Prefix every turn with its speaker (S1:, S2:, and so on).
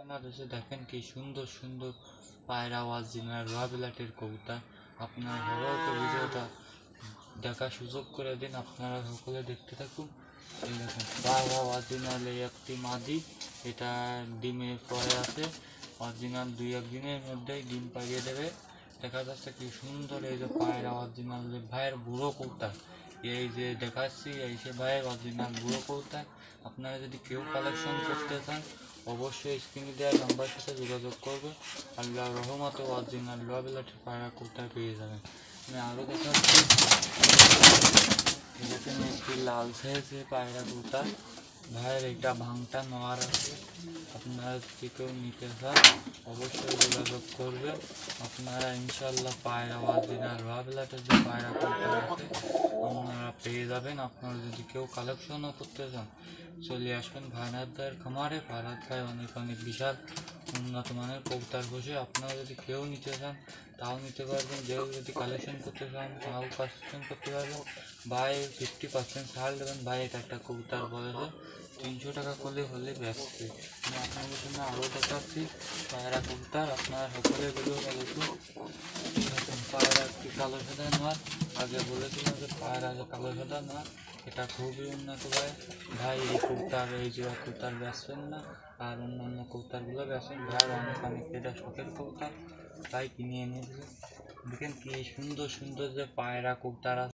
S1: বাংলাদেশে দেখেন কি সুন্দর সুন্দর পায়রা অরিজিনাল র বিলাটের কবুতর। আপনার ঘরেও ভিডিওটা দেখার সুযোগ করে দিন, আপনারা সকলে দেখতে থাকুন। এই দেখেন পায়রা অরিজিনাল, এই একটি মাদি, এটা ডিমের পরে আছে। অরিজিনাল 2-1 দিনের মধ্যেই ডিম পাইয়ে দেবে। দেখা যাচ্ছে কি সুন্দর এই যে পায়রা অরিজিনাল ভাইয়ের বুড়ো কবুতর, এই যে দেখাচ্ছি এই সে ভাইয়ের অরিজিনাল বুড়ো কবুতর। আপনারা যদি কেউ কালেকশন করতে চান অবশ্যই স্ক্রিনে দেওয়া নাম্বার সাথে যোগাযোগ করবে। আল্লাহর রহমতে অরিজিনাল র বিলাটের পায়রা কবুতর পেয়ে যাবেন। আমি আরও দেখাচ্ছি, এখানে একটি লাল সাইজের পায়রা কবুতর ভাইয়ের, এটা ভাঙটা নেওয়ার আছে। আপনারা যদি কেউ নিতে চান অবশ্যই যোগাযোগ করবে। আপনারা ইনশাল্লাহ পায়রা অরিজিনাল র বিলাটের যে পায়রা কবুতর আছে আপনারা পেয়ে যাবেন। আপনারা যদি কেউ কালেকশনও করতে চান চলে আসবেন ভাইনাথ ভাইয়ের খামারে। ভাইনাথ ভাই অনেক অনেক বিশাল উন্নত মানের কবুতর বসে। আপনারা যদি কেউ নিতে চান তাও নিতে পারবেন, কেউ যদি কালেকশন করতে চান তাও কালেকশন করতে পারবেন। ভাই 50% ছাড় দেবেন। ভাই এটা একটা কবুতর বলেছে 300 টাকা করলে হলে ব্যস্ত। আমি আপনাদের জন্য আরও দেখাচ্ছি পায়রা কবুতর। আপনারা সকলে ভিডিওটা দেখুন। পায়রা একটি কালো সাদা নোয়ার, আগে বলেছিলাম যে পায়রা যে কালো সাদা নোয়ার, এটা খুবই উন্নত ভাই। ভাই এই কবুতর, এই যে কবুতর বেচবেন না আর অন্যান্য কবুতরগুলো বেচবেন ভাই, অনেক অনেক এটা শখের কবুতর, তাই কিনে এনে দিলেন। দেখেন কি সুন্দর সুন্দর যে পায়রা কবুতর আছে।